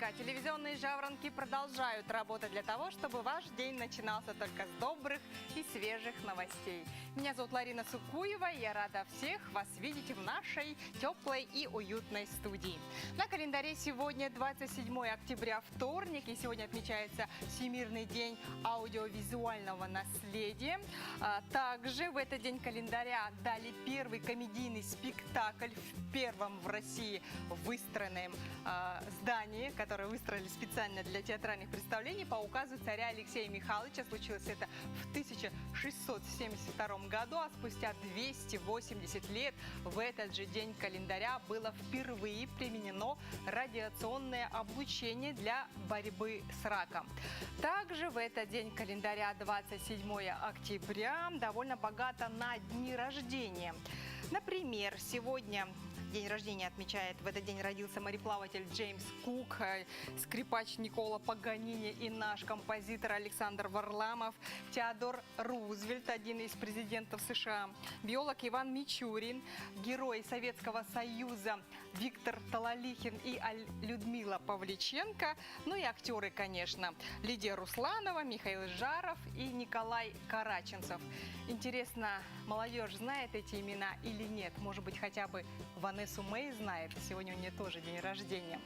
утра. Телевизионные жаворонки продолжают работать для того, чтобы ваш день начинался только с добрых и свежих новостей. Меня зовут Ларина Сукуева, и я рада всех вас видеть в нашей теплой и уютной студии. На календаре сегодня 27 октября, вторник, и сегодня отмечается Всемирный день аудиовизуального наследия. Также в этот день календаря дали первый комедийный спектакль в первом в России выстроенном здании, которое выстроили специально для театральных представлений по указу царя Алексея Михайловича. Случилось это в 1672 году, а спустя 280 лет в этот же день календаря было впервые применено радиационное облучение для борьбы с раком. Также в этот день календаря 27 октября довольно богато на дни рождения. Например, сегодня день рождения отмечает, в этот день родился мореплаватель Джеймс Кук, скрипач Никколо Паганини и наш композитор Александр Варламов, Теодор Рузвельт, один из президентов США, биолог Иван Мичурин, герой Советского Союза Виктор Талалихин и Людмила Павличенко, ну и актеры, конечно, Лидия Русланова, Михаил Жаров и Николай Караченцев. Интересно, молодежь знает эти имена или нет? Может быть, хотя бы Ванессу Мэй знает. Сегодня у нее тоже день рождения.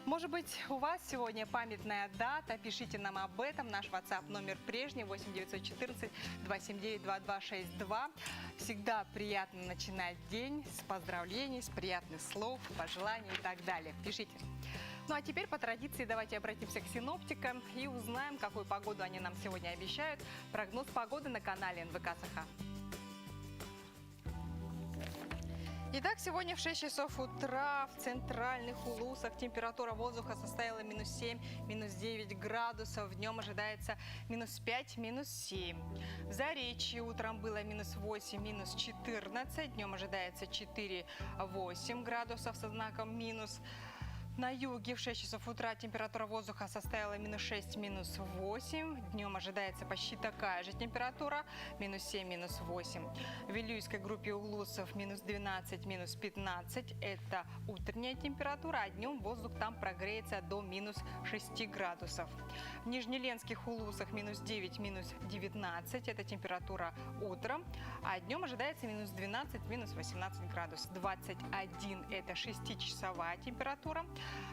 Может быть, у вас сегодня памятная дата. Пишите нам об этом. Наш WhatsApp номер прежний 8 914 279 2262. Всегда приятно начинать день с поздравлений, с приятных слов, пожеланий и так далее. Пишите. Ну а теперь по традиции давайте обратимся к синоптикам и узнаем, какую погоду они нам сегодня обещают. Прогноз погоды на канале НВК Саха. Итак, сегодня в 6 часов утра в центральных улусах температура воздуха составила минус 7, минус 9 градусов. Днем ожидается минус 5, минус 7. В Заречье утром было минус 8, минус 14. Днем ожидается 4-8 градусов со знаком минус. На юге в 6 часов утра температура воздуха составила минус 6, минус 8. Днем ожидается почти такая же температура, минус 7, минус 8. В Вилюйской группе улусов минус 12, минус 15. Это утренняя температура, а днем воздух там прогреется до минус 6 градусов. В Нижнеленских улусах минус 9, минус 19. Это температура утром, а днем ожидается минус 12, минус 18 градусов. 21 – это 6-часовая температура.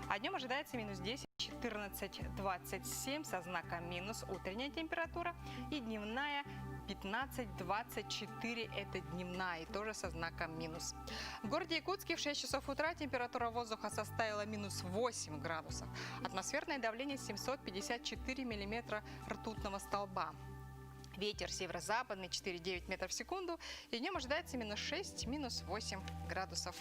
А днем ожидается минус 10, 14, 27 со знаком минус утренняя температура и дневная 15, 24 – это дневная и тоже со знаком минус. В городе Якутске в 6 часов утра температура воздуха составила минус 8 градусов. Атмосферное давление 754 миллиметра ртутного столба. Ветер северо-западный 4,9 метров в секунду. И днем ожидается минус 6, минус 8 градусов.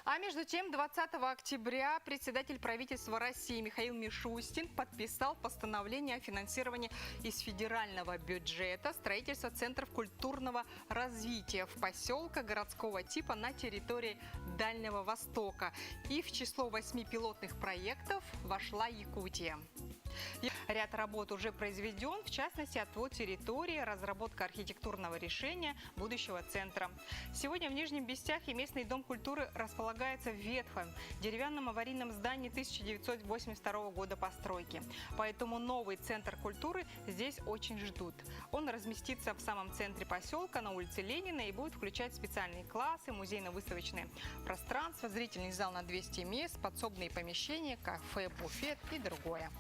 А между тем, 20 октября председатель правительства России Михаил Мишустин подписал постановление о финансировании из федерального бюджета строительства центров культурного развития в поселках городского типа на территории Дальнего Востока. И в число 8 пилотных проектов вошла Якутия. Ряд работ уже произведен, в частности, отвод территории, разработка архитектурного решения будущего центра. Сегодня в Нижнем Бестяхе местный дом культуры располагается в ветхом деревянном аварийном здании 1982 года постройки. Поэтому новый центр культуры здесь очень ждут. Он разместится в самом центре поселка на улице Ленина и будет включать специальные классы, музейно-выставочные пространства, зрительный зал на 200 мест, подсобные помещения, кафе, буфет и другое.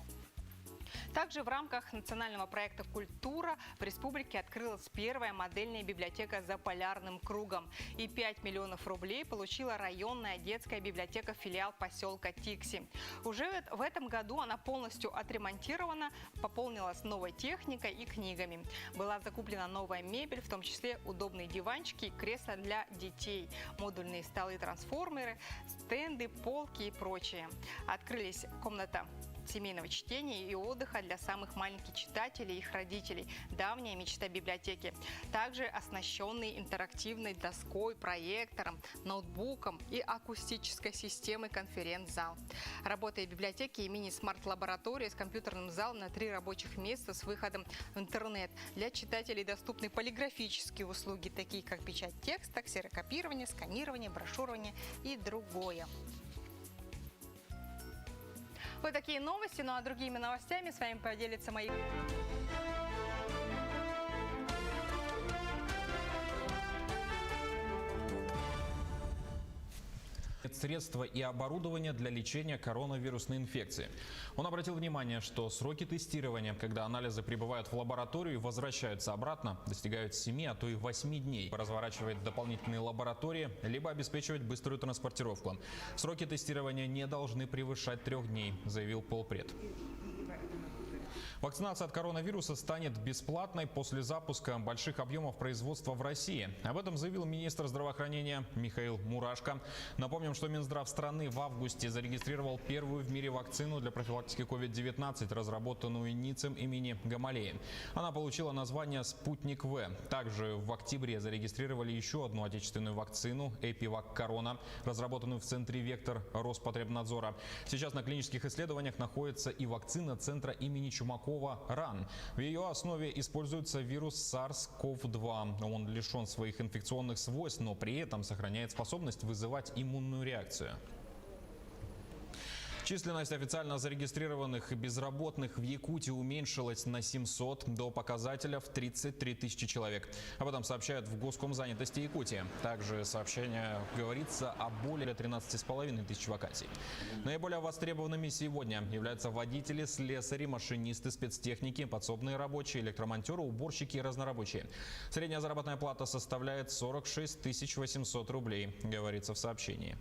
Также в рамках национального проекта «Культура» в республике открылась первая модельная библиотека за полярным кругом. И 5 миллионов рублей получила районная детская библиотека филиал поселка Тикси. Уже в этом году она полностью отремонтирована, пополнилась новой техникой и книгами. Была закуплена новая мебель, в том числе удобные диванчики и кресла для детей, модульные столы-трансформеры, стенды, полки и прочее. Открылись комната семейного чтения и отдыха для самых маленьких читателей и их родителей. Давняя мечта библиотеки. Также оснащенный интерактивной доской, проектором, ноутбуком и акустической системой конференц-зал. Работает в библиотеке и мини-смарт-лаборатория с компьютерным залом на 3 рабочих места с выходом в интернет. Для читателей доступны полиграфические услуги, такие как печать текста, ксерокопирование, сканирование, брошюрование и другое. Вот такие новости, ну а другими новостями с вами поделится мои... Средства и оборудование для лечения коронавирусной инфекции. Он обратил внимание, что сроки тестирования, когда анализы прибывают в лабораторию и возвращаются обратно, достигают 7, а то и 8 дней. Разворачивать дополнительные лаборатории, либо обеспечивать быструю транспортировку. Сроки тестирования не должны превышать 3 дней, заявил полпред. Вакцинация от коронавируса станет бесплатной после запуска больших объемов производства в России. Об этом заявил министр здравоохранения Михаил Мурашко. Напомним, что Минздрав страны в августе зарегистрировал первую в мире вакцину для профилактики COVID-19, разработанную НИЦем имени Гамалеи. Она получила название «Спутник В». Также в октябре зарегистрировали еще одну отечественную вакцину «Эпивак Корона», разработанную в центре «Вектор» Роспотребнадзора. Сейчас на клинических исследованиях находится и вакцина центра имени Чумакова РАН. В ее основе используется вирус SARS-CoV-2. Он лишен своих инфекционных свойств, но при этом сохраняет способность вызывать иммунную реакцию. Численность официально зарегистрированных безработных в Якутии уменьшилась на 700 до показателя в 33 тысячи человек. Об этом сообщают в Госкомзанятости Якутии. Также сообщение говорится о более 13,5 тысяч вакансий. Наиболее востребованными сегодня являются водители, слесари, машинисты, спецтехники, подсобные рабочие, электромонтеры, уборщики и разнорабочие. Средняя заработная плата составляет 46 800 рублей, говорится в сообщении.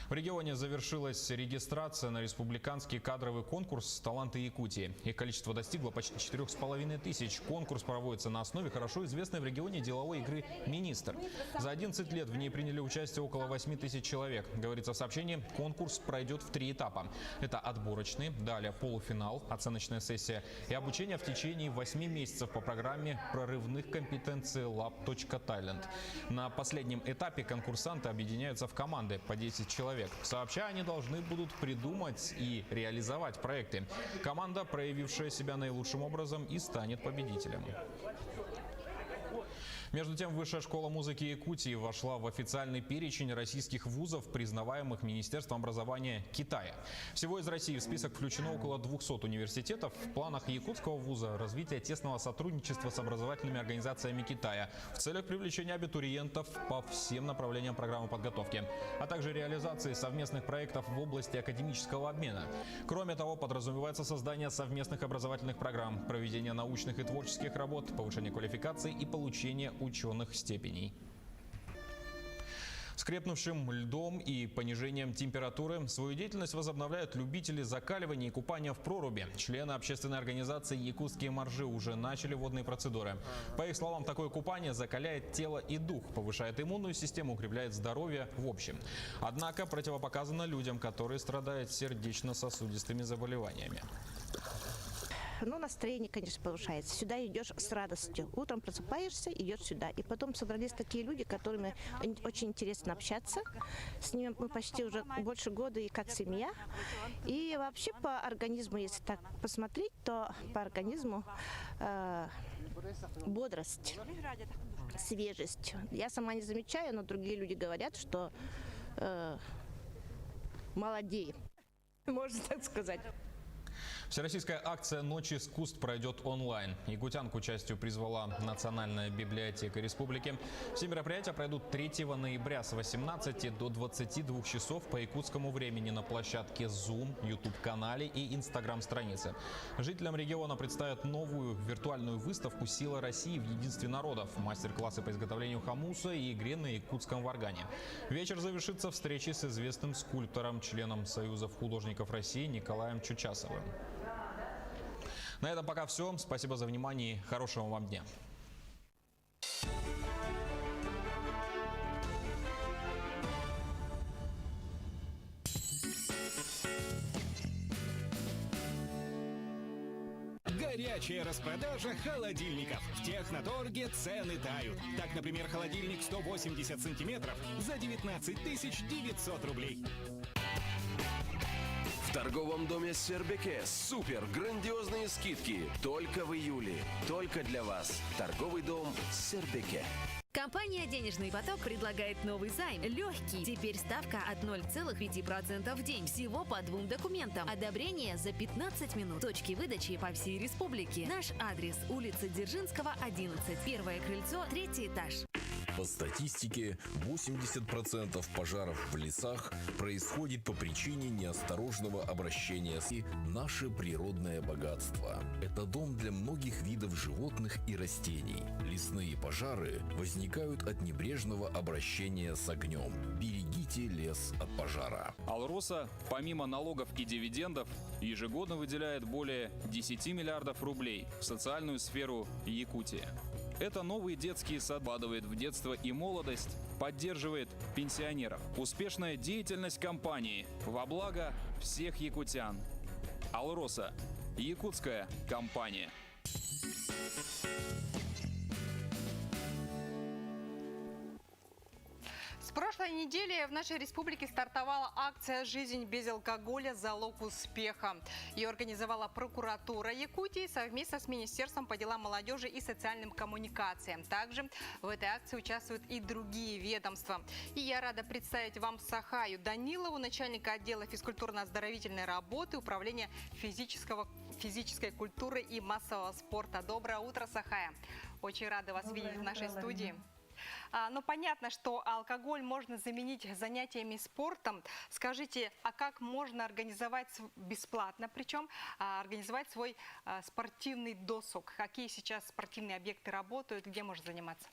В регионе завершилась регистрация на республиканский кадровый конкурс «Таланты Якутии». Их количество достигло почти 4500. Конкурс проводится на основе хорошо известной в регионе деловой игры «Министр». За 11 лет в ней приняли участие около 8000 человек. Говорится в сообщении, конкурс пройдет в 3 этапа. Это отборочный, далее полуфинал, оценочная сессия и обучение в течение 8 месяцев по программе прорывных компетенций Lab.Talent. На последнем этапе конкурсанты объединяются в команды по 10 человек. Сообща они должны будут придумать и реализовать проекты. Команда, проявившая себя наилучшим образом, и станет победителем. Между тем, Высшая школа музыки Якутии вошла в официальный перечень российских вузов, признаваемых Министерством образования Китая. Всего из России в список включено около 200 университетов. В планах якутского вуза развитие тесного сотрудничества с образовательными организациями Китая в целях привлечения абитуриентов по всем направлениям программы подготовки, а также реализации совместных проектов в области академического обмена. Кроме того, подразумевается создание совместных образовательных программ, проведение научных и творческих работ, повышение квалификации и получение ученых степеней. С крепнувшим льдом и понижением температуры свою деятельность возобновляют любители закаливания и купания в проруби. Члены общественной организации «Якутские моржи» уже начали водные процедуры. По их словам, такое купание закаляет тело и дух, повышает иммунную систему, укрепляет здоровье в общем. Однако противопоказано людям, которые страдают сердечно-сосудистыми заболеваниями. Ну, настроение, конечно, повышается. Сюда идешь с радостью. Утром просыпаешься, идешь сюда. И потом собрались такие люди, которыми очень интересно общаться. С ними мы почти уже больше года и как семья. И вообще по организму, если так посмотреть, то по организму бодрость, свежесть. Я сама не замечаю, но другие люди говорят, что молодеем, можно так сказать. Всероссийская акция «Ночь искусств» пройдет онлайн. Якутян к участию призвала Национальная библиотека республики. Все мероприятия пройдут 3 ноября с 18 до 22 часов по якутскому времени на площадке Zoom, YouTube-канале и Instagram-странице. Жителям региона представят новую виртуальную выставку «Сила России в единстве народов», мастер-классы по изготовлению хомуса и игре на якутском варгане. Вечер завершится встречей с известным скульптором, членом Союзов художников России Николаем Чучасовым. На этом пока все. Спасибо за внимание и хорошего вам дня. Горячая распродажа холодильников. В Техноторге цены тают. Так, например, холодильник 180 сантиметров за 19 900 рублей. В торговом доме Сербике супер грандиозные скидки. Только в июле. Только для вас. Торговый дом Сербике. Компания «Денежный поток» предлагает новый займ. Легкий. Теперь ставка от 0,5% в день. Всего по 2 документам. Одобрение за 15 минут. Точки выдачи по всей республике. Наш адрес – улица Дзержинского, 11. Первое крыльцо, 3-й этаж. По статистике, 80% пожаров в лесах происходит по причине неосторожного обращения с наше природное богатство. Это дом для многих видов животных и растений. Лесные пожары возникают от небрежного обращения с огнем. Берегите лес от пожара. «Алроса» помимо налогов и дивидендов ежегодно выделяет более 10 миллиардов рублей в социальную сферу Якутии. Это новый детский сад вкладывает в детство и молодость, поддерживает пенсионеров. Успешная деятельность компании во благо всех якутян. «Алроса» – якутская компания. С прошлой недели в нашей республике стартовала акция «Жизнь без алкоголя. Залог успеха». Ее организовала прокуратура Якутии совместно с Министерством по делам молодежи и социальным коммуникациям. Также в этой акции участвуют и другие ведомства. И я рада представить вам Сахаю Данилову, начальника отдела физкультурно-оздоровительной работы Управления физической культуры и массового спорта. Доброе утро, Сахая. Очень рада вас видеть в нашей студии. Ну, понятно, что алкоголь можно заменить занятиями спортом. Скажите, а как можно организовать бесплатно, причем организовать свой спортивный досуг? Какие сейчас спортивные объекты работают, где можно заниматься?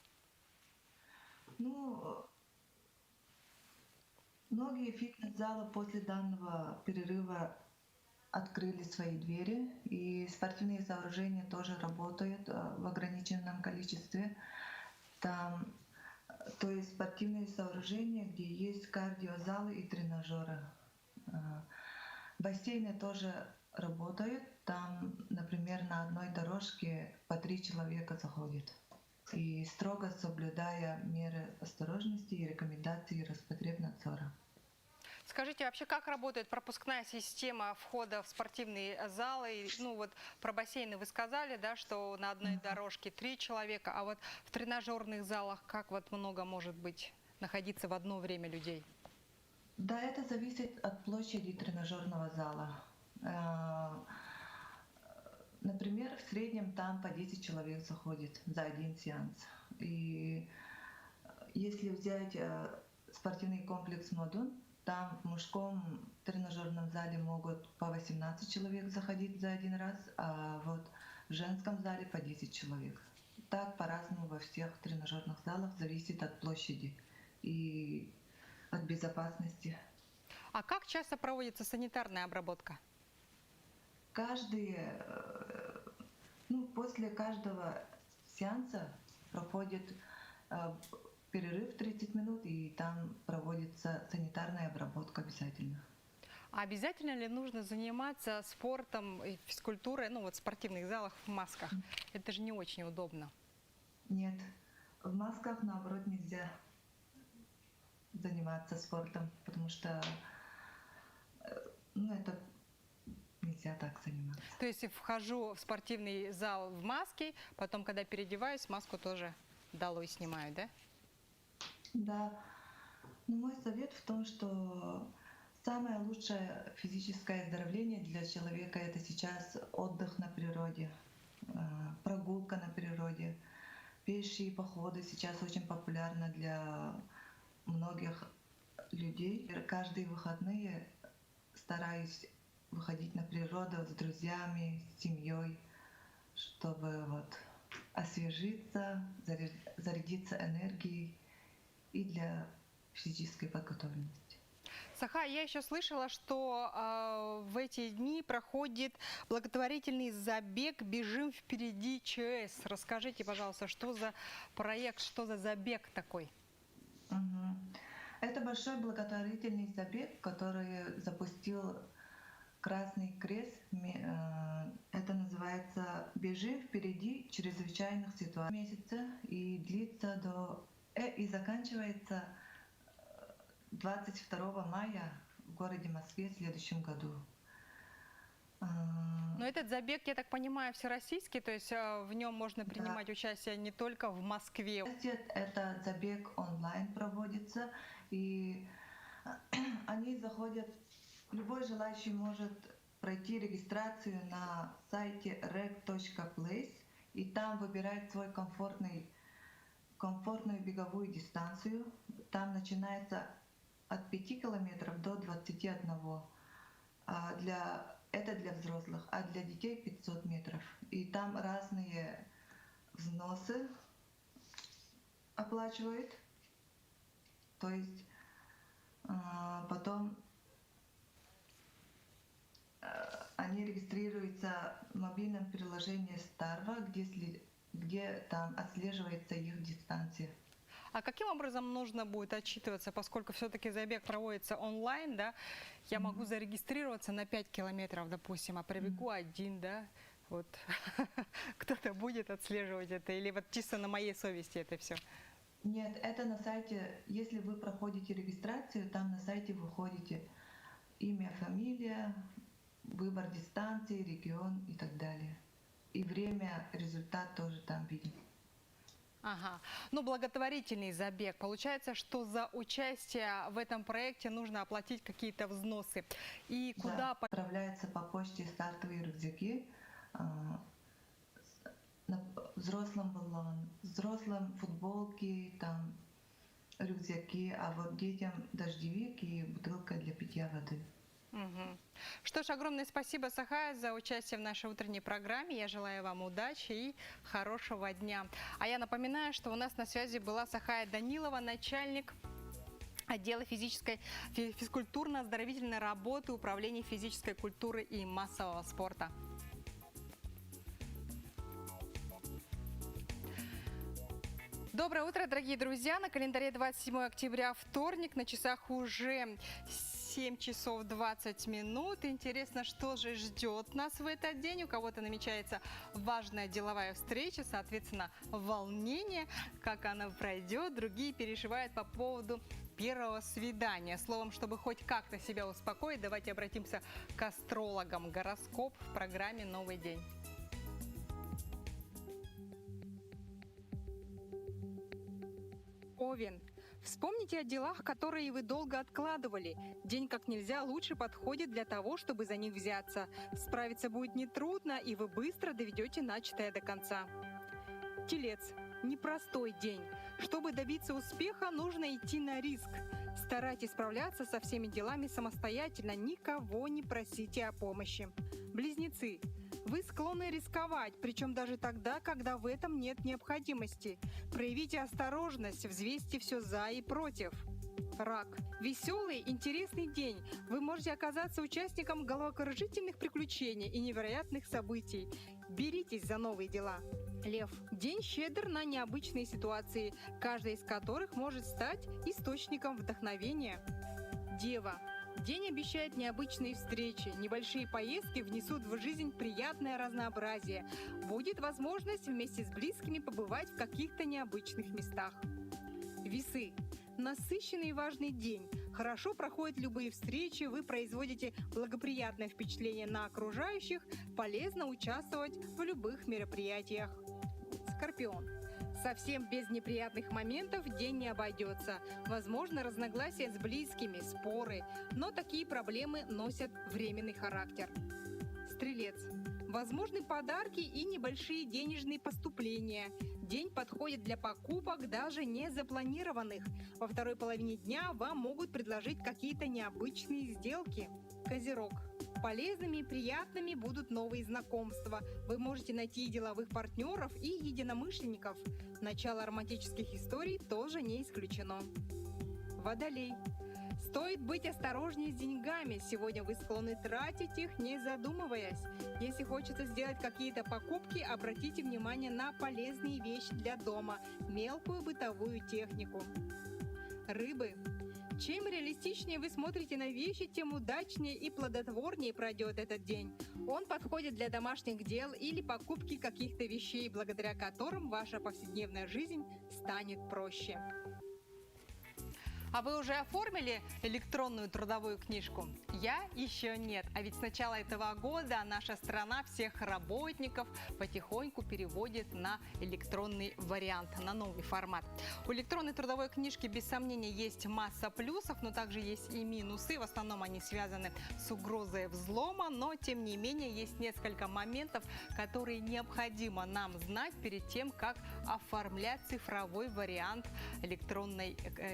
Ну, многие фитнес-залы после данного перерыва открыли свои двери, и спортивные сооружения тоже работают в ограниченном количестве. Там, то есть спортивные сооружения, где есть кардиозалы и тренажеры. Бассейны тоже работают. Там, например, на одной дорожке по 3 человека заходит. И строго соблюдая меры осторожности и рекомендации Роспотребнадзора. Скажите, вообще как работает пропускная система входа в спортивные залы? Ну вот про бассейны вы сказали, да, что на одной дорожке 3 человека, а вот в тренажерных залах как вот много может быть находиться в одно время людей? Да, это зависит от площади тренажерного зала. Например, в среднем там по 10 человек заходит за один сеанс. И если взять спортивный комплекс «Модун», там в мужском тренажерном зале могут по 18 человек заходить за один раз, а вот в женском зале по 10 человек. Так по-разному во всех тренажерных залах, зависит от площади и от безопасности. А как часто проводится санитарная обработка? После каждого сеанса проходит перерыв 30 минут, и там проводится санитарная обработка обязательно. А обязательно ли нужно заниматься спортом и физкультурой, в спортивных залах в масках? Это же не очень удобно. Нет, в масках, наоборот, нельзя заниматься спортом, потому что это нельзя так заниматься. То есть я вхожу в спортивный зал в маске, потом, когда переодеваюсь, маску тоже долой снимаю, да? Да. Но мой совет в том, что самое лучшее физическое оздоровление для человека — это сейчас отдых на природе, прогулка на природе. Пешие походы сейчас очень популярны для многих людей. Каждые выходные стараюсь выходить на природу с друзьями, с семьей, чтобы освежиться, зарядиться энергией и для физической подготовленности. Саха, я еще слышала, что в эти дни проходит благотворительный забег «Бежим впереди ЧС». Расскажите, пожалуйста, что за проект, что за забег такой? Это большой благотворительный забег, который запустил Красный крест, это называется «Бежим впереди чрезвычайных ситуаций» месяца и длится и заканчивается 22 мая в городе Москве в следующем году. Но этот забег, я так понимаю, всероссийский, то есть в нем можно принимать участие не только в Москве. Этот забег онлайн проводится, и они заходят, любой желающий может пройти регистрацию на сайте rec.place, и там выбирает свой комфортную беговую дистанцию. Там начинается от 5 километров до 21. Это для взрослых, а для детей 500 метров. И там разные взносы оплачивают. То есть потом они регистрируются в мобильном приложении Starva, где там отслеживается их дистанция. А каким образом нужно будет отчитываться, поскольку все-таки забег проводится онлайн, да? Я могу зарегистрироваться на 5 километров, допустим, а пробегу один, да? Вот кто-то будет отслеживать это, или вот чисто на моей совести это все? Нет, это на сайте, если вы проходите регистрацию, там на сайте вы входите имя, фамилия, выбор дистанции, регион и так далее. И время, результат тоже там виден. Ага. Ну, благотворительный забег. Получается, что за участие в этом проекте нужно оплатить какие-то взносы. И куда... Отправляются по почте стартовые рюкзаки, взрослым баллон, взрослым футболки, там, рюкзаки, а вот детям дождевик и бутылка для питья воды. Угу. Что ж, огромное спасибо, Сахая, за участие в нашей утренней программе. Я желаю вам удачи и хорошего дня. А я напоминаю, что у нас на связи была Сахая Данилова, начальник отдела физкультурно-оздоровительной работы Управления физической культуры и массового спорта. Доброе утро, дорогие друзья! На календаре 27 октября, вторник, на часах уже 7 часов 20 минут. Интересно, что же ждет нас в этот день. У кого-то намечается важная деловая встреча, соответственно, волнение, как она пройдет. Другие переживают по поводу первого свидания. Словом, чтобы хоть как-то себя успокоить, давайте обратимся к астрологам. Гороскоп в программе «Новый день». Овен. Вспомните о делах, которые вы долго откладывали. День как нельзя лучше подходит для того, чтобы за них взяться. Справиться будет нетрудно, и вы быстро доведете начатое до конца. Телец. Непростой день. Чтобы добиться успеха, нужно идти на риск. Старайтесь справляться со всеми делами самостоятельно, никого не просите о помощи. Близнецы. Вы склонны рисковать, причем даже тогда, когда в этом нет необходимости. Проявите осторожность, взвесьте все за и против. Рак. Веселый, интересный день. Вы можете оказаться участником головокружительных приключений и невероятных событий. Беритесь за новые дела. Лев. День щедр на необычные ситуации, каждая из которых может стать источником вдохновения. Дева. День обещает необычные встречи, небольшие поездки внесут в жизнь приятное разнообразие. Будет возможность вместе с близкими побывать в каких-то необычных местах. Весы. Насыщенный и важный день. Хорошо проходят любые встречи, вы производите благоприятное впечатление на окружающих, полезно участвовать в любых мероприятиях. Скорпион. Совсем без неприятных моментов день не обойдется. Возможно, разногласия с близкими, споры, но такие проблемы носят временный характер. Стрелец. Возможны подарки и небольшие денежные поступления. День подходит для покупок, даже не запланированных. Во второй половине дня вам могут предложить какие-то необычные сделки. Козерог. Полезными и приятными будут новые знакомства. Вы можете найти деловых партнеров и единомышленников. Начало романтических историй тоже не исключено. Водолей. Стоит быть осторожнее с деньгами. Сегодня вы склонны тратить их, не задумываясь. Если хочется сделать какие-то покупки, обратите внимание на полезные вещи для дома, мелкую бытовую технику. Рыбы. Чем реалистичнее вы смотрите на вещи, тем удачнее и плодотворнее пройдет этот день. Он подходит для домашних дел или покупки каких-то вещей, благодаря которым ваша повседневная жизнь станет проще. А вы уже оформили электронную трудовую книжку? Я еще нет. А ведь с начала этого года наша страна всех работников потихоньку переводит на электронный вариант, на новый формат. У электронной трудовой книжки без сомнения есть масса плюсов, но также есть и минусы. В основном они связаны с угрозой взлома, но тем не менее есть несколько моментов, которые необходимо нам знать перед тем, как оформлять цифровой вариант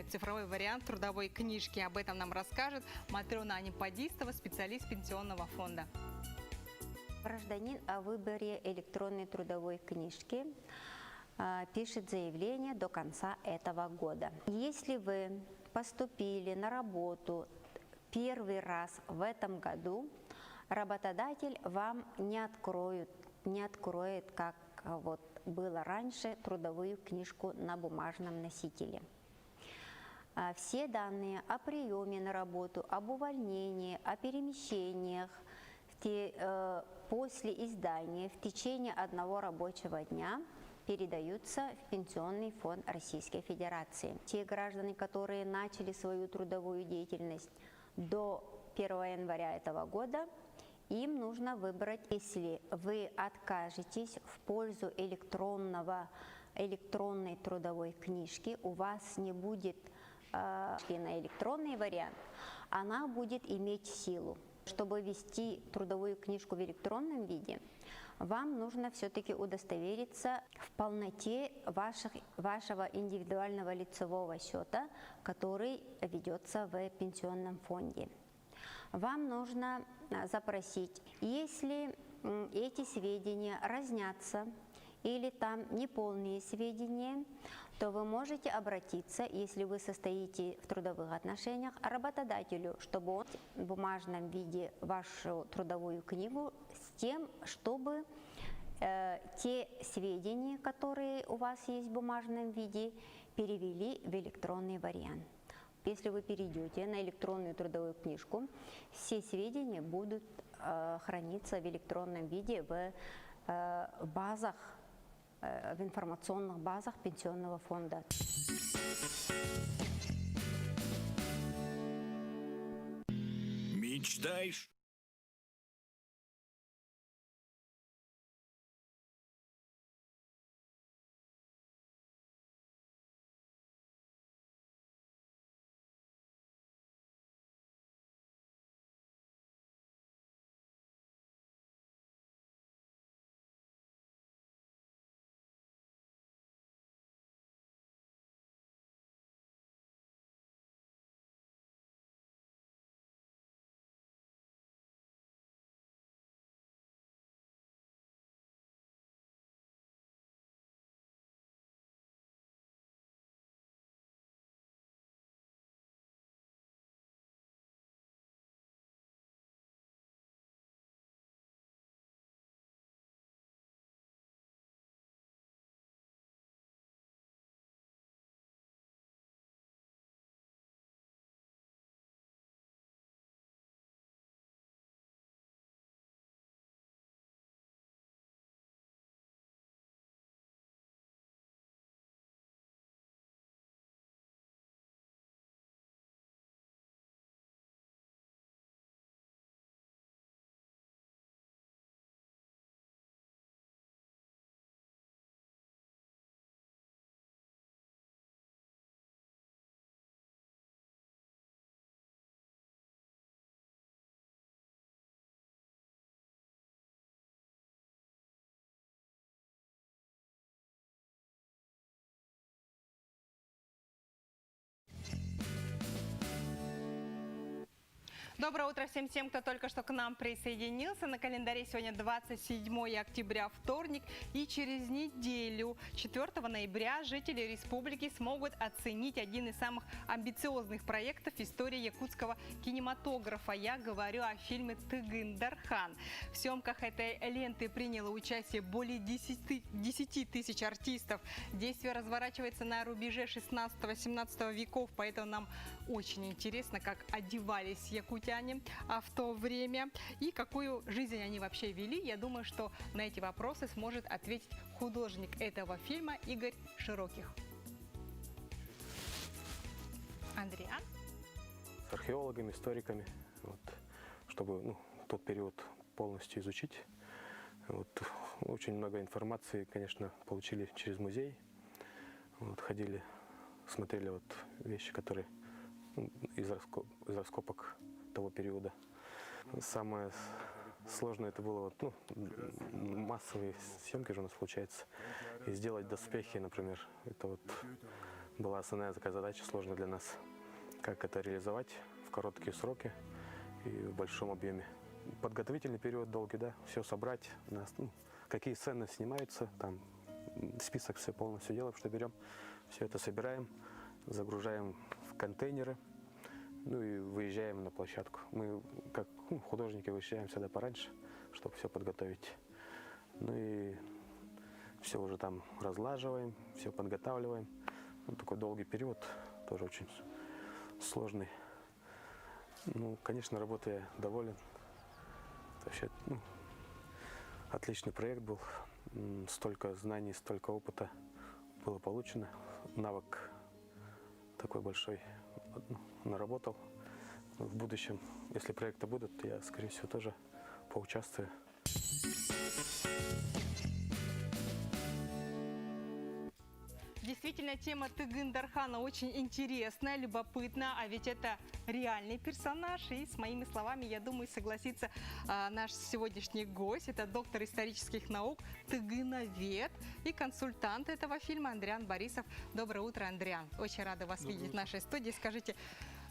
цифровой вариант трудовой книжки. Об этом нам расскажет Матрена Анипадистова, специалист пенсионного фонда. Гражданин о выборе электронной трудовой книжки пишет заявление до конца этого года. Если вы поступили на работу первый раз в этом году, работодатель вам не откроет, как вот было раньше, трудовую книжку на бумажном носителе. Все данные о приеме на работу, об увольнении, о перемещениях после издания в течение одного рабочего дня передаются в Пенсионный фонд Российской Федерации. Те граждане, которые начали свою трудовую деятельность до 1 января этого года, им нужно выбрать, если вы откажетесь в пользу электронной трудовой книжки, у вас не будет на электронный вариант, она будет иметь силу. Чтобы вести трудовую книжку в электронном виде, вам нужно все-таки удостовериться в полноте вашего индивидуального лицевого счета, который ведется в пенсионном фонде. Вам нужно запросить, если эти сведения разнятся или там неполные сведения, то вы можете обратиться, если вы состоите в трудовых отношениях, к работодателю, чтобы он в бумажном виде вашу трудовую книгу с тем, чтобы те сведения, которые у вас есть в бумажном виде, перевели в электронный вариант. Если вы перейдете на электронную трудовую книжку, все сведения будут храниться в электронном виде в базах, в информационных базах Пенсионного фонда. Мечтаешь? Доброе утро всем тем, кто только что к нам присоединился. На календаре сегодня 27 октября, вторник. И через неделю, 4 ноября, жители республики смогут оценить один из самых амбициозных проектов в истории якутского кинематографа. Я говорю о фильме «Тыгын-Дархан». В съемках этой ленты приняло участие более 10 тысяч артистов. Действие разворачивается на рубеже 16-17 веков, поэтому нам очень интересно, как одевались якутяне в то время и какую жизнь они вообще вели. Я думаю, что на эти вопросы сможет ответить художник этого фильма Игорь Широких. Андриан? С археологами, историками, чтобы тот период полностью изучить. Очень много информации, конечно, получили через музей. Ходили, смотрели вещи, которые из раскопок того периода. Самое сложное это было массовые съемки же у нас получается. И сделать доспехи, например, это была основная такая задача сложная для нас. Как это реализовать в короткие сроки и в большом объеме. Подготовительный период долгий, да, все собрать, какие сцены снимаются, там список все полностью делаем, что берем, все это собираем, загружаем в контейнеры, и выезжаем на площадку. Мы, как художники, выезжаем сюда пораньше, чтобы все подготовить. И все уже там разлаживаем, все подготавливаем. Такой долгий период, тоже очень сложный. Конечно, работой я доволен. Вообще, отличный проект был. Столько знаний, столько опыта было получено. Навык такой большой наработал. В будущем, если проекты будут, я, скорее всего, тоже поучаствую. Действительно, тема Тыгын-Дархана очень интересная, любопытная, а ведь это реальный персонаж. И с моими словами, я думаю, согласится наш сегодняшний гость. Это доктор исторических наук, тыгыновед и консультант этого фильма Андриан Борисов. Доброе утро, Андриан. Очень рада вас видеть в нашей студии. Скажите,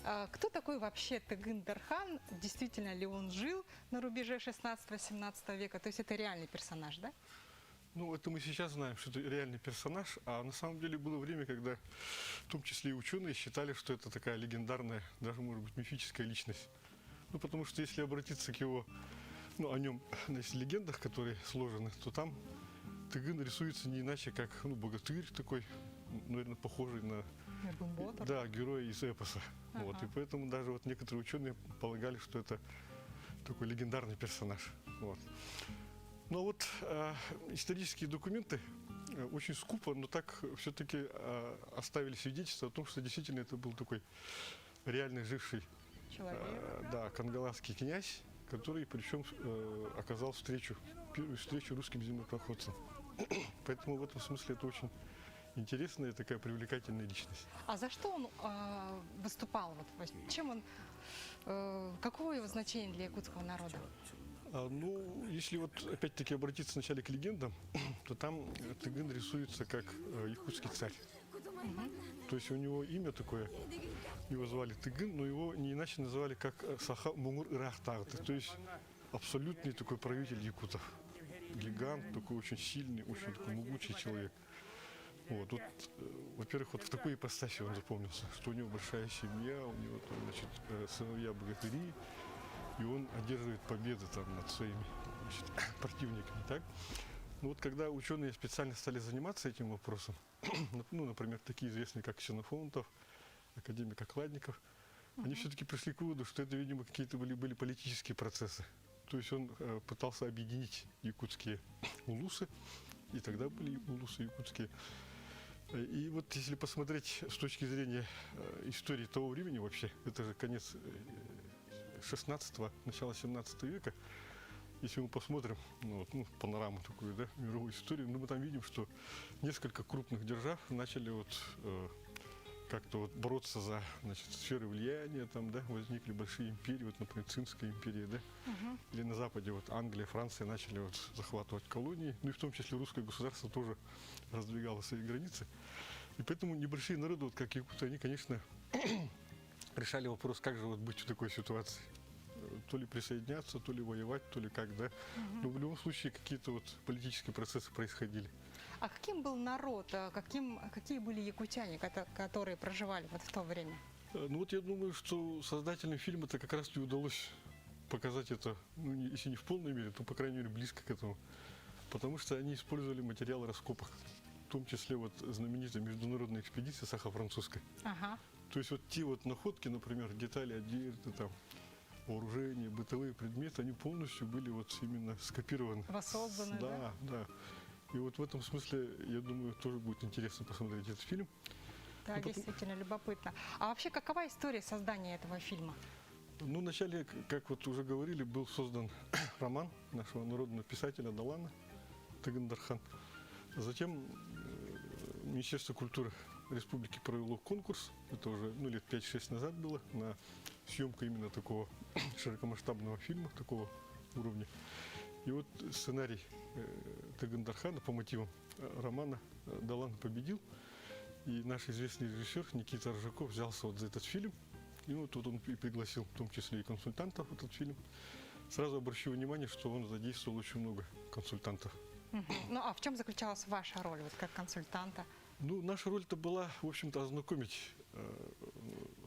кто такой вообще Тыгын-Дархан? Действительно ли он жил на рубеже 16-17 века? То есть это реальный персонаж, да? Это мы сейчас знаем, что это реальный персонаж, а на самом деле было время, когда в том числе и ученые считали, что это такая легендарная, даже, может быть, мифическая личность. Потому что если обратиться к его, о нем, на легендах, которые сложены, то там Тыгын рисуется не иначе, как богатырь такой, наверное, похожий на героя из эпоса. И поэтому даже некоторые ученые полагали, что это такой легендарный персонаж. Но исторические документы очень скупо, но так все-таки оставили свидетельство о том, что действительно это был такой реально живший кангаласский князь, который причем оказал первую встречу русским землепроходцам. Поэтому в этом смысле это очень интересная такая привлекательная личность. А за что он выступал? Чем он, каково его значение для якутского народа? Если опять-таки обратиться сначала к легендам, то там Тыгын рисуется как якутский царь. То есть у него имя такое, его звали Тыгын, но его не иначе называли как Саха Мунгур Ирахтагты, то есть абсолютный такой правитель якутов. Гигант, такой очень сильный, очень такой могучий человек. Во-первых, в такой ипостаси он запомнился, что у него большая семья, у него сыновья-богатыри, и он одерживает победы над своими противниками. Так? Когда ученые специально стали заниматься этим вопросом, например, такие известные, как Ксенофонтов, академик Окладников, они все-таки пришли к выводу, что это, видимо, какие-то были политические процессы. То есть он пытался объединить якутские улусы, и тогда были улусы якутские. И если посмотреть с точки зрения истории того времени вообще, это же конец 16-го, начало 17 века, если мы посмотрим панораму такую, мировую историю, мы там видим, что несколько крупных держав начали как-то бороться за сферы влияния, возникли большие империи, например, Цинская империя, или на Западе Англия, Франция начали захватывать колонии, и в том числе русское государство тоже раздвигало свои границы. И поэтому небольшие народы, как якуты, они, конечно, решали вопрос, как же быть в такой ситуации. то ли присоединяться, то ли воевать, то ли как, да. Но в любом случае какие-то вот политические процессы происходили. А каким был народ, какие были якутяне, которые проживали вот в то время? Ну вот я думаю, что создателям фильма-то как раз и удалось показать это, ну, если не в полной мере, то, по крайней мере, близко к этому. Потому что они использовали материалы раскопок, в том числе вот знаменитая международная экспедиция сахо-французская. Ага. То есть вот те вот находки, например, детали одежды, там, вооружение, бытовые предметы, они полностью были вот именно скопированы. Воссозданы, да? Да. И вот в этом смысле, я думаю, тоже будет интересно посмотреть этот фильм. Да, действительно любопытно. А вообще, какова история создания этого фильма? Ну, вначале, как вот уже говорили, был создан роман нашего народного писателя Далана Тагандархан. Затем Министерство культуры республики провело конкурс, это уже лет 5-6 назад было, на съемку именно такого широкомасштабного фильма, такого уровня. И вот сценарий Тагандархана по мотивам романа Далан победил. И наш известный режиссер Никита Ржаков взялся вот за этот фильм. И вот он и пригласил в том числе и консультантов в этот фильм. Сразу обращу внимание, что он задействовал очень много консультантов. Ну а в чем заключалась ваша роль вот как консультанта? Ну, наша роль-то была, в общем-то, ознакомить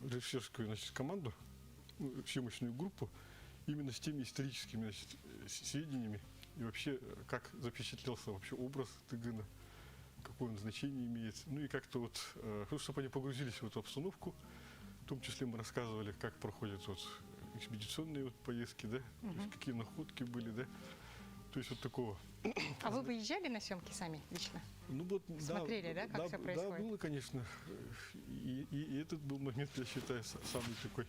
режиссерскую, значит, команду, съемочную группу именно с теми историческими, значит, сведениями и вообще, как запечатлелся вообще образ Тыгына, какое он значение имеет. Ну и как-то вот, чтобы они погрузились в эту обстановку, в том числе мы рассказывали, как проходят вот экспедиционные вот поездки, да, то есть какие находки были, да. То есть вот такого. А вы выезжали на съемки сами лично? Ну вот, смотрели, да, как все происходит? Да, было, конечно. И этот был момент, я считаю, самый такой,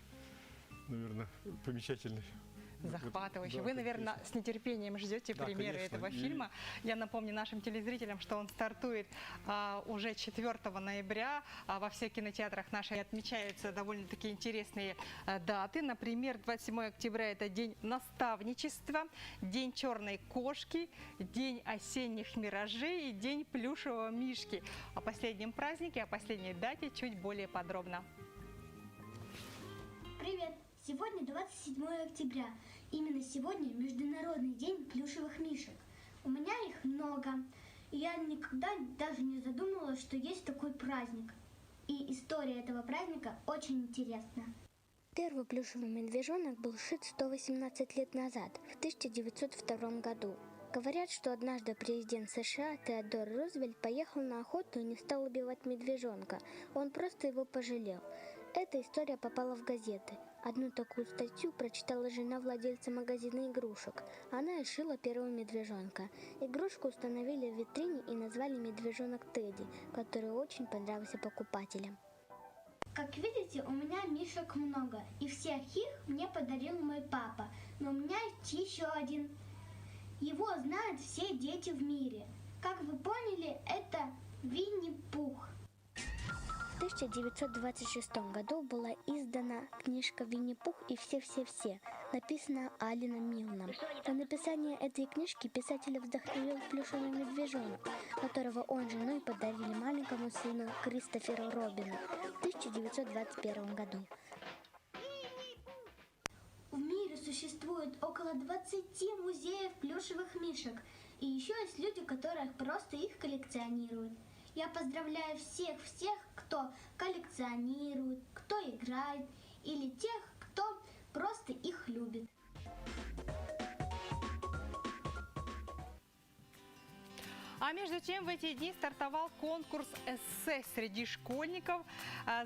наверное, помечательный. Захватывающий. Да, Вы, наверное, конечно. с нетерпением ждете премьеры конечно. этого фильма. Я напомню нашим телезрителям, что он стартует уже 4 ноября. Во всех кинотеатрах наших отмечаются довольно-таки интересные даты. Например, 27 октября – это День наставничества, День черной кошки, День осенних миражей и День плюшевого мишки. О последнем празднике, о последней дате чуть более подробно. Привет! Сегодня 27 октября. Именно сегодня Международный день плюшевых мишек. У меня их много. И я никогда даже не задумывалась, что есть такой праздник. И история этого праздника очень интересна. Первый плюшевый медвежонок был сшит 118 лет назад, в 1902 году. Говорят, что однажды президент США Теодор Рузвельт поехал на охоту и не стал убивать медвежонка. Он просто его пожалел. Эта история попала в газеты. Одну такую статью прочитала жена владельца магазина игрушек. Она и шила первого медвежонка. Игрушку установили в витрине и назвали медвежонок Тедди, который очень понравился покупателям. Как видите, у меня мишек много, и всех их мне подарил мой папа. Но у меня есть еще один. Его знают все дети в мире. Как вы поняли, это Винни-Пух. В 1926 году была издана книжка «Винни-Пух и все-все-все», написанная Алленом Милном. На написание этой книжки писатель вдохновил плюшевый медвежонок, которого он с женой подарили маленькому сыну Кристоферу Робину в 1921 году. В мире существует около 20 музеев плюшевых мишек, и еще есть люди, которые просто их коллекционируют. Я поздравляю всех, кто коллекционирует, кто играет, или тех, кто просто их любит. А между тем в эти дни стартовал конкурс эссе среди школьников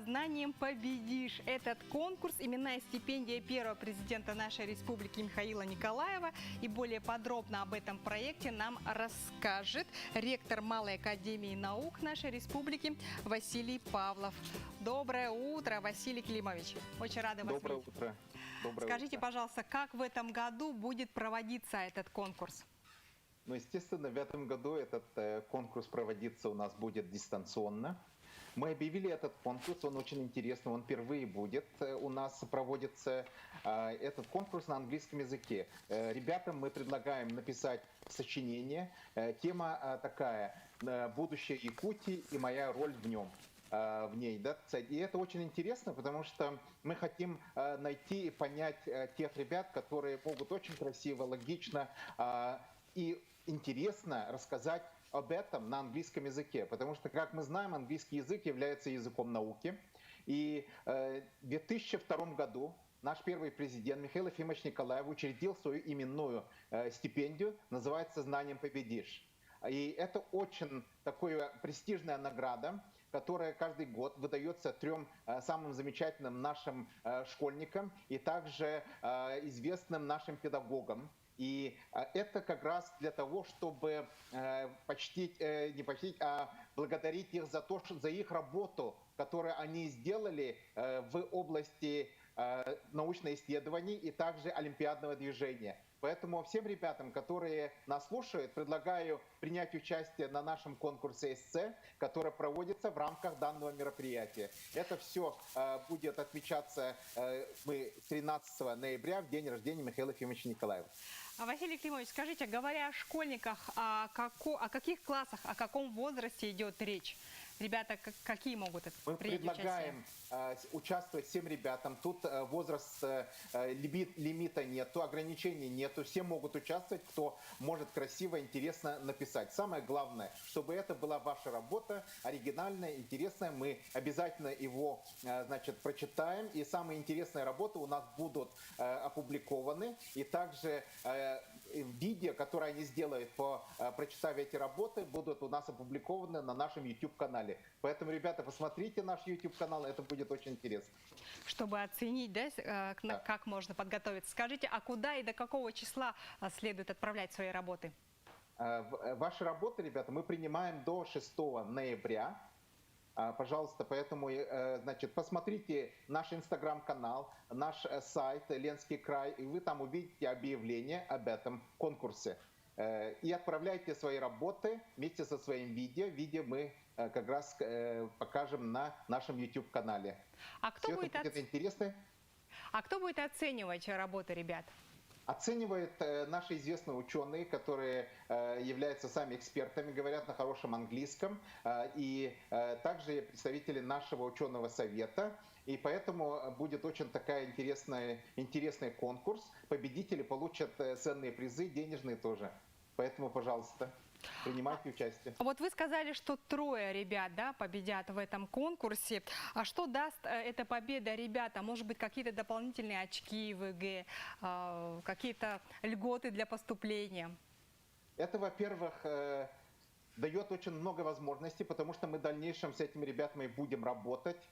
«Знанием победишь». Этот конкурс – именная стипендия первого президента нашей республики Михаила Николаева. И более подробно об этом проекте нам расскажет ректор Малой академии наук нашей республики Василий Павлов. Доброе утро, Василий Климович. Очень рада вас Доброе видеть. утро. Скажите, пожалуйста, как в этом году будет проводиться этот конкурс? Ну, естественно, в этом году этот конкурс проводиться у нас будет дистанционно. Мы объявили этот конкурс, он очень интересный, он впервые будет. У нас проводится этот конкурс на английском языке. Ребятам мы предлагаем написать сочинение. Тема такая: «Будущее Якутии и моя роль в нем». в ней. Да? И это очень интересно, потому что мы хотим найти и понять тех ребят, которые могут очень красиво, логично и интересно рассказать об этом на английском языке. Потому что, как мы знаем, английский язык является языком науки. И в 2002 году наш первый президент Михаил Ефимович Николаев учредил свою именную стипендию, называется «Знанием победишь». И это очень такая престижная награда, которая каждый год выдается 3 самым замечательным нашим школьникам и также известным нашим педагогам. И это как раз для того, чтобы не почтить, а благодарить их за их работу, которую они сделали в области научных исследований и также олимпиадного движения. Поэтому всем ребятам, которые нас слушают, предлагаю принять участие на нашем конкурсе эссе, который проводится в рамках данного мероприятия. Это все будет отмечаться мы 13 ноября, в день рождения Михаила Ефимовича Николаева. Василий Климович, скажите, говоря о школьниках, о каких классах, о каком возрасте идет речь? Ребята, какие могут Мы принять предлагаем участвовать всем ребятам. Тут возраст лимита нету, ограничений нету. Все могут участвовать, кто может красиво, интересно написать. Самое главное, чтобы это была ваша работа, оригинальная, интересная. Мы обязательно его, прочитаем. И самые интересные работы у нас будут опубликованы. И также видео, которые они сделают, прочитав эти работы, будут у нас опубликованы на нашем YouTube-канале. Поэтому, ребята, посмотрите наш YouTube-канал, это будет очень интересно. Чтобы оценить, да, как можно подготовиться. Скажите, а куда и до какого числа следует отправлять свои работы? Ваши работы, ребята, мы принимаем до 6 ноября. Пожалуйста, поэтому, посмотрите наш инстаграм-канал, наш сайт «Ленский край», и вы там увидите объявление об этом конкурсе. И отправляйте свои работы вместе со своим видео. Видео мы как раз покажем на нашем YouTube-канале. А кто будет интересно? А кто будет оценивать работы ребят? Оценивают наши известные ученые, которые являются сами экспертами, говорят на хорошем английском, и также представители нашего ученого совета. И поэтому будет очень такая интересный конкурс. Победители получат ценные призы, денежные тоже. Поэтому, пожалуйста, принимайте участие. Вот вы сказали, что 3 ребят, да, победят в этом конкурсе. А что даст эта победа ребятам? Может быть, какие-то дополнительные очки в ЕГЭ, какие-то льготы для поступления? Это, во-первых, дает очень много возможностей, потому что мы в дальнейшем с этими ребятами будем работать,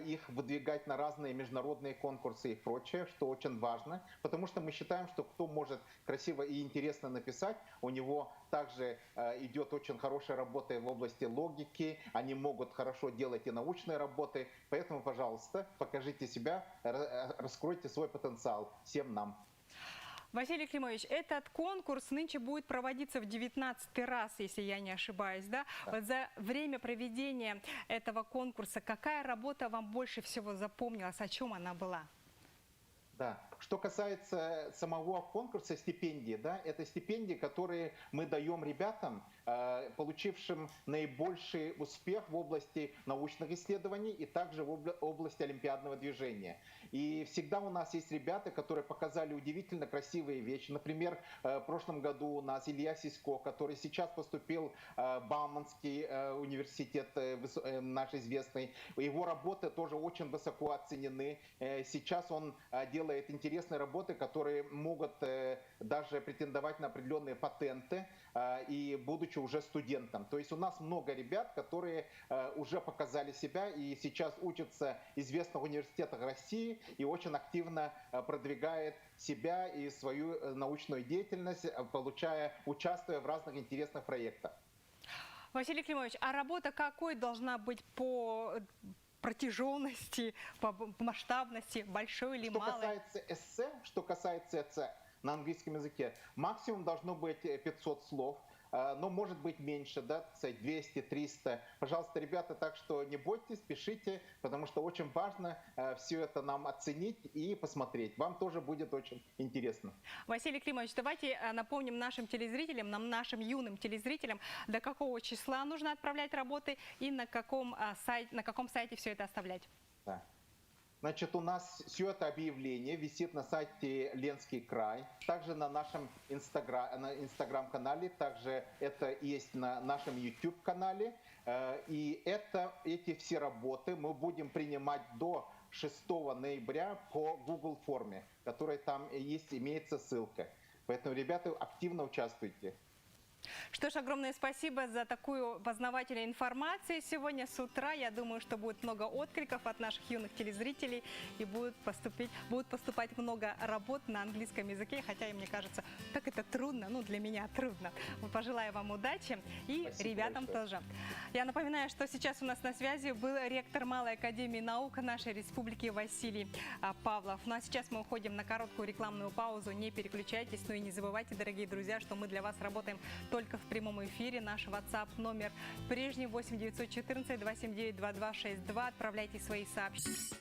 их выдвигать на разные международные конкурсы и прочее, что очень важно, потому что мы считаем, что кто может красиво и интересно написать, у него также идет очень хорошая работа в области логики, они могут хорошо делать и научные работы, поэтому, пожалуйста, покажите себя, раскройте свой потенциал всем нам. Василий Климович, этот конкурс нынче будет проводиться в 19-й раз, если я не ошибаюсь, да? Вот за время проведения этого конкурса какая работа вам больше всего запомнилась, о чем она была? Да. Что касается самого конкурса стипендий, да, это стипендии, которые мы даем ребятам, получившим наибольший успех в области научных исследований и также в области олимпиадного движения. И всегда у нас есть ребята, которые показали удивительно красивые вещи. Например, в прошлом году у нас Илья Сисько, который сейчас поступил в Бауманский университет, наш известный. Его работы тоже очень высоко оценены. Сейчас он делает интересные работы, которые могут даже претендовать на определенные патенты, и будучи уже студентом. То есть у нас много ребят, которые уже показали себя и сейчас учатся в известных университетах России и очень активно продвигают себя и свою научную деятельность, участвуя в разных интересных проектах. Василий Климович, а работа какой должна быть по протяженности, по масштабности, большой или малой? Что касается эссе на английском языке, максимум должно быть 500 слов. но может быть меньше, да, 200-300. Пожалуйста, ребята, так что не бойтесь, пишите, потому что очень важно все это нам оценить и посмотреть. Вам тоже будет очень интересно. Василий Климович, давайте напомним нашим телезрителям, нашим юным телезрителям, до какого числа нужно отправлять работы и на каком сайте все это оставлять. Да. Значит, у нас все это объявление висит на сайте Ленский край, также на нашем инстаграм-канале, также это есть на нашем YouTube-канале. И эти все работы мы будем принимать до 6 ноября по Google форме, которая там имеется ссылка. Поэтому, ребята, активно участвуйте. Что ж, огромное спасибо за такую познавательную информацию сегодня с утра. Я думаю, что будет много откликов от наших юных телезрителей и будет поступать много работ на английском языке, хотя и мне кажется, так это трудно, ну для меня трудно. Пожелаю вам удачи и спасибо ребятам большое. тоже. Я напоминаю, что сейчас у нас на связи был ректор Малой академии наук нашей республики Василий Павлов. Ну а сейчас мы уходим на короткую рекламную паузу. Не переключайтесь, ну и не забывайте, дорогие друзья, что мы для вас работаем только в прямом эфире. Наш WhatsApp номер прежний 8 914 279 2262. Отправляйте свои сообщения.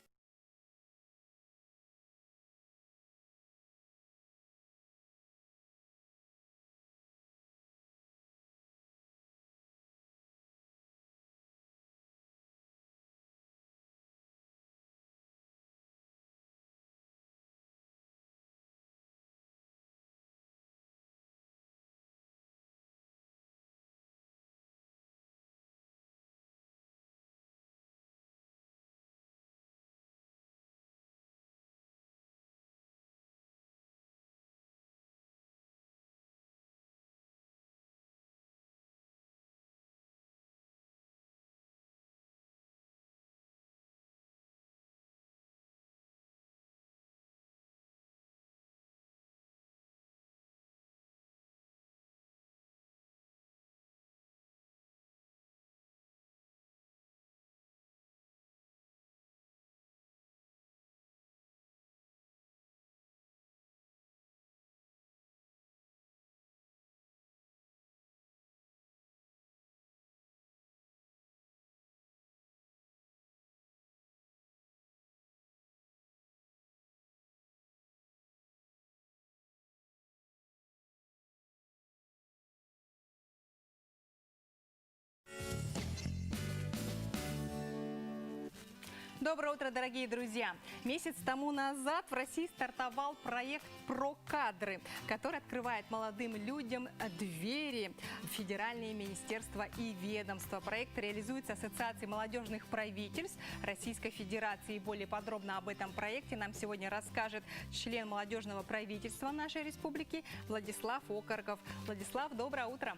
Доброе утро, дорогие друзья! Месяц тому назад в России стартовал проект «Про-кадры», который открывает молодым людям двери в федеральные министерства и ведомства. Проект реализуется Ассоциацией молодежных правительств Российской Федерации. И более подробно об этом проекте нам сегодня расскажет член молодежного правительства нашей республики Владислав Окорков. Владислав, доброе утро!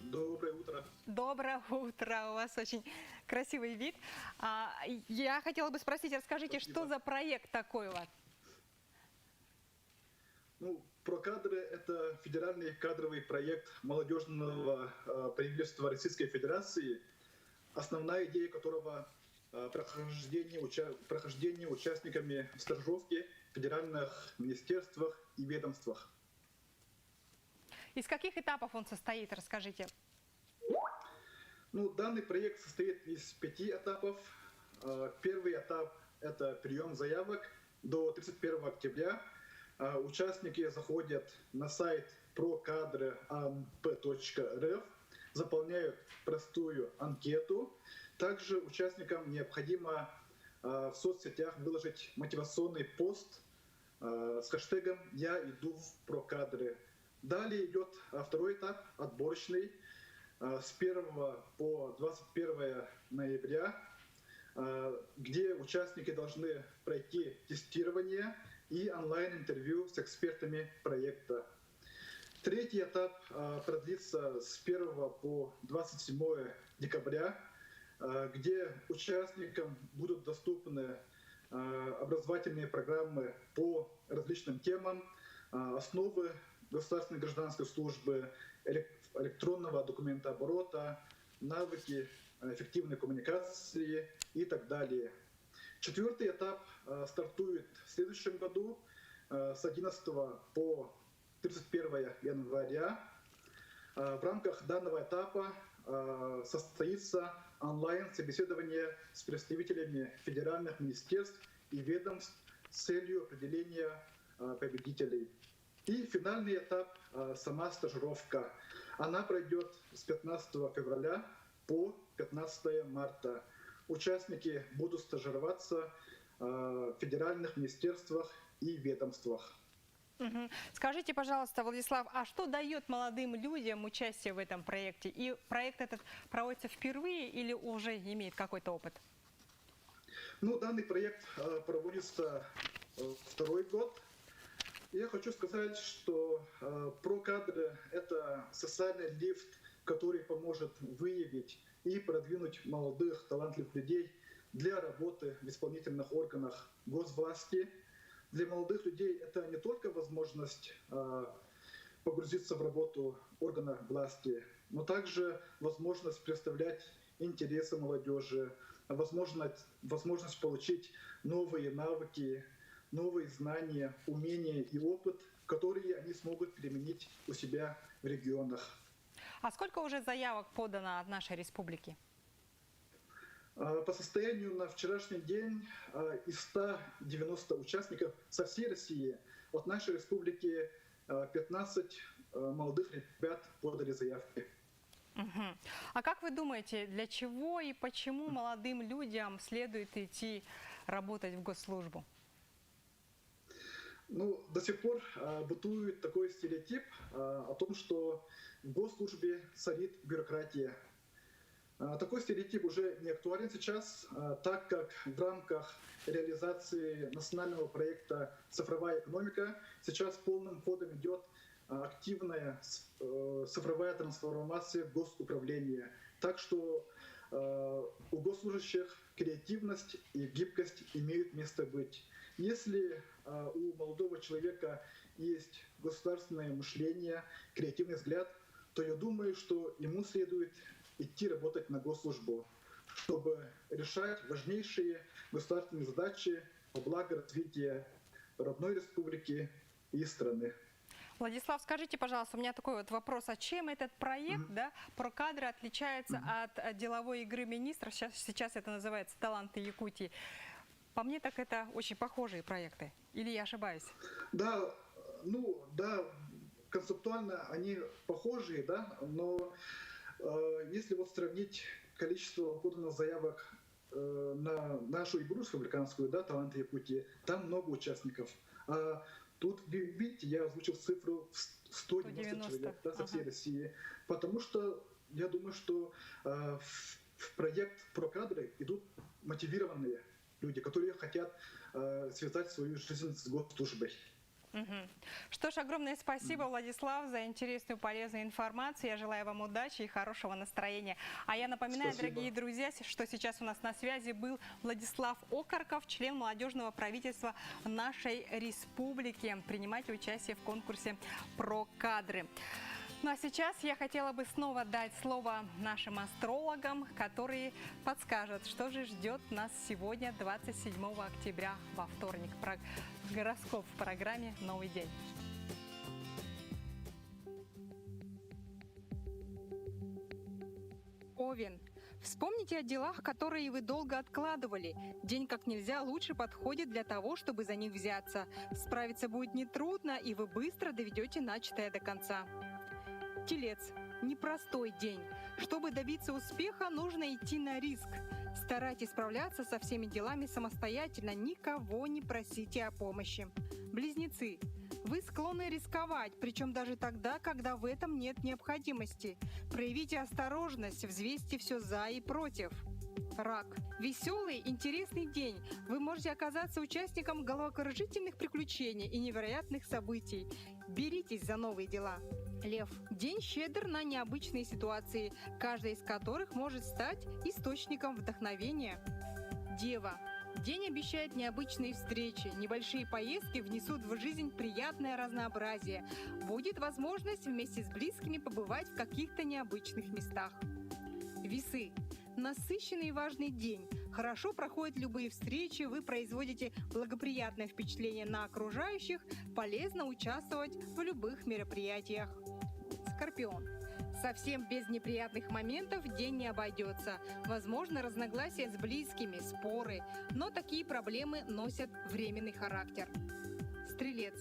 Доброе утро. Доброе утро. У вас очень красивый вид. Я хотела бы спросить, расскажите, Спасибо. что за проект такой у вас? Ну, «Про-кадры» – это федеральный кадровый проект молодежного правительства Российской Федерации, основная идея которого прохождение участниками стажировки в федеральных министерствах и ведомствах. Из каких этапов он состоит, расскажите? Ну, данный проект состоит из 5 этапов. Первый этап – это прием заявок. До 31 октября участники заходят на сайт procadre.amp.rf, заполняют простую анкету. Также участникам необходимо в соцсетях выложить мотивационный пост с хэштегом «Я иду в Про-кадры». Далее идет второй этап, отборочный, с 1 по 21 ноября, где участники должны пройти тестирование и онлайн-интервью с экспертами проекта. Третий этап продлится с 1 по 27 декабря, где участникам будут доступны образовательные программы по различным темам, основы государственной гражданской службы, электронного документооборота, навыки эффективной коммуникации и так далее. Четвертый этап стартует в следующем году с 11 по 31 января. В рамках данного этапа состоится онлайн-собеседование с представителями федеральных министерств и ведомств с целью определения победителей. И финальный этап – сама стажировка. Она пройдет с 15 февраля по 15 марта. Участники будут стажироваться в федеральных министерствах и ведомствах. Скажите, пожалуйста, Владислав, а что дает молодым людям участие в этом проекте? И проект этот проводится впервые или уже имеет какой-то опыт? Ну, данный проект проводится второй год. Я хочу сказать, что прокадры – это социальный лифт, который поможет выявить и продвинуть молодых, талантливых людей для работы в исполнительных органах госвласти. Для молодых людей это не только возможность погрузиться в работу органа власти, но также возможность представлять интересы молодежи, возможность получить новые навыки, новые знания, умения и опыт, которые они смогут применить у себя в регионах. А сколько уже заявок подано от нашей республики? По состоянию на вчерашний день из 190 участников со всей России от нашей республики 15 молодых ребят подали заявки. А как вы думаете, для чего и почему молодым людям следует идти работать в госслужбу? Ну, до сих пор бытует такой стереотип о том, что в госслужбе царит бюрократия. Такой стереотип уже не актуален сейчас, так как в рамках реализации национального проекта «Цифровая экономика» сейчас полным ходом идет активная цифровая трансформация госуправления. Так что у госслужащих креативность и гибкость имеют место быть. Если у молодого человека есть государственное мышление, креативный взгляд, то я думаю, что ему следует идти работать на госслужбу, чтобы решать важнейшие государственные задачи во благо развития родной республики и страны. Владислав, скажите, пожалуйста, у меня такой вот вопрос. А чем этот проект, прокадры, отличается от деловой игры министра? Сейчас это называется «Таланты Якутии». По мне, так это очень похожие проекты. Или я ошибаюсь? Да, концептуально они похожие, но если вот сравнить количество поданных заявок на нашу игру республиканскую, «Таланты Якутии», там много участников. А тут, видите, я озвучил цифру 190 человек со всей России, потому что я думаю, что в проект «Прокадры» идут мотивированные люди, которые хотят связать свою жизнь с госслужбой. Что ж, огромное спасибо, Владислав, за интересную, полезную информацию. Я желаю вам удачи и хорошего настроения. А я напоминаю, дорогие друзья, что сейчас у нас на связи был Владислав Окарков, член молодежного правительства нашей республики. Принимайте участие в конкурсе «Прокадры». Ну а сейчас я хотела бы снова дать слово нашим астрологам, которые подскажут, что же ждет нас сегодня, 27 октября, во вторник. Гороскоп в программе «Новый день». Овен. Вспомните о делах, которые вы долго откладывали. День как нельзя лучше подходит для того, чтобы за них взяться. Справиться будет нетрудно, и вы быстро доведете начатое до конца. Телец. Непростой день. Чтобы добиться успеха, нужно идти на риск. Старайтесь справляться со всеми делами самостоятельно, никого не просите о помощи. Близнецы. Вы склонны рисковать, причем даже тогда, когда в этом нет необходимости. Проявите осторожность, взвесьте все за и против. Рак. Веселый, интересный день. Вы можете оказаться участником головокружительных приключений и невероятных событий. Беритесь за новые дела. Лев. День щедр на необычные ситуации, каждая из которых может стать источником вдохновения. Дева. День обещает необычные встречи, небольшие поездки внесут в жизнь приятное разнообразие. Будет возможность вместе с близкими побывать в каких-то необычных местах. Весы. Насыщенный и важный день. Хорошо проходят любые встречи, вы производите благоприятное впечатление на окружающих, полезно участвовать в любых мероприятиях. Скорпион. Совсем без неприятных моментов день не обойдется. Возможно, разногласия с близкими, споры, но такие проблемы носят временный характер. Стрелец.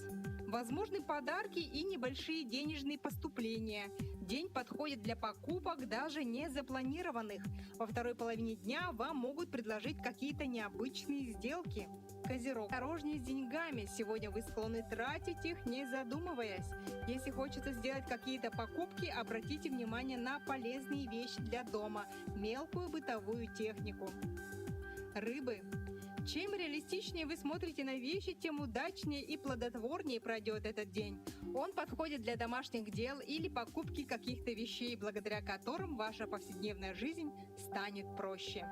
Возможны подарки и небольшие денежные поступления. День подходит для покупок, даже не запланированных. Во второй половине дня вам могут предложить какие-то необычные сделки. Козерог. Осторожнее с деньгами. Сегодня вы склонны тратить их, не задумываясь. Если хочется сделать какие-то покупки, обратите внимание на полезные вещи для дома, мелкую бытовую технику. Рыбы. Чем реалистичнее вы смотрите на вещи, тем удачнее и плодотворнее пройдет этот день. Он подходит для домашних дел или покупки каких-то вещей, благодаря которым ваша повседневная жизнь станет проще.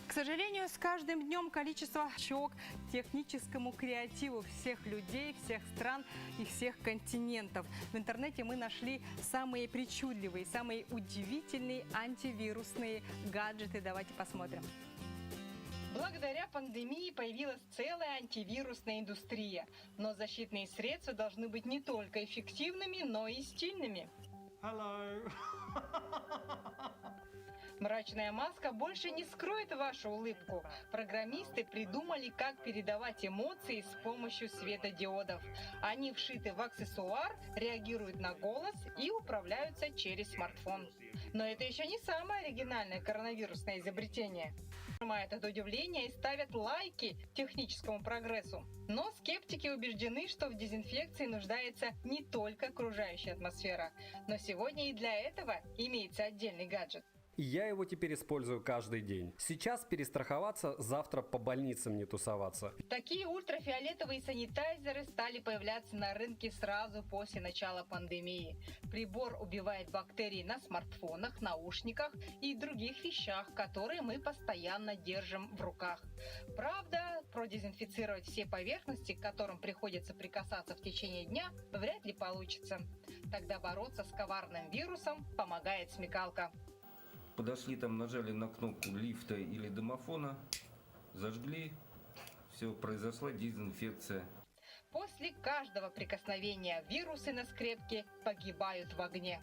К сожалению, с каждым днем количество щек техническому креативу всех людей, всех стран и всех континентов. В интернете мы нашли самые причудливые, самые удивительные антивирусные гаджеты. Давайте посмотрим. Благодаря пандемии появилась целая антивирусная индустрия. Но защитные средства должны быть не только эффективными, но и стильными. Hello. Мрачная маска больше не скроет вашу улыбку. Программисты придумали, как передавать эмоции с помощью светодиодов. Они вшиты в аксессуар, реагируют на голос и управляются через смартфон. Но это еще не самое оригинальное коронавирусное изобретение. Принимают от удивления и ставят лайки техническому прогрессу. Но скептики убеждены, что в дезинфекции нуждается не только окружающая атмосфера. Но сегодня и для этого имеется отдельный гаджет. И я его теперь использую каждый день. Сейчас перестраховаться, завтра по больницам не тусоваться. Такие ультрафиолетовые санитайзеры стали появляться на рынке сразу после начала пандемии. Прибор убивает бактерии на смартфонах, наушниках и других вещах, которые мы постоянно держим в руках. Правда, продезинфицировать все поверхности, к которым приходится прикасаться в течение дня, вряд ли получится. Тогда бороться с коварным вирусом помогает смекалка. Подошли там, нажали на кнопку лифта или домофона, зажгли, все, произошла дезинфекция. После каждого прикосновения вирусы на скрепке погибают в огне.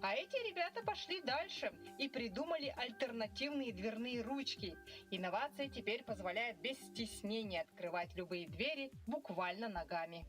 А эти ребята пошли дальше и придумали альтернативные дверные ручки. Инновация теперь позволяет без стеснения открывать любые двери буквально ногами.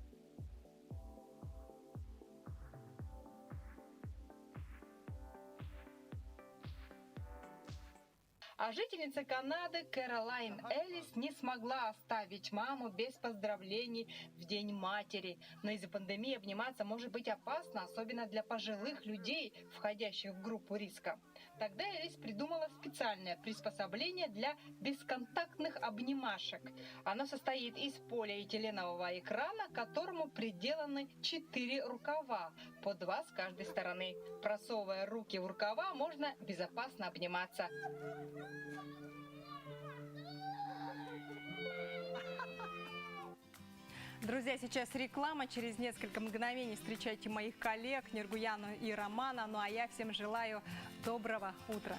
А жительница Канады Кэролайн Эллис не смогла оставить маму без поздравлений в День матери. Но из-за пандемии обниматься может быть опасно, особенно для пожилых людей, входящих в группу риска. Тогда Эллис придумала специальное приспособление для бесконтактных обнимашек. Оно состоит из полиэтиленового экрана, к которому приделаны 4 рукава, по 2 с каждой стороны. Просовывая руки в рукава, можно безопасно обниматься. Друзья, сейчас реклама. Через несколько мгновений встречайте моих коллег Нергуяну и Романа. Ну а я всем желаю доброго утра.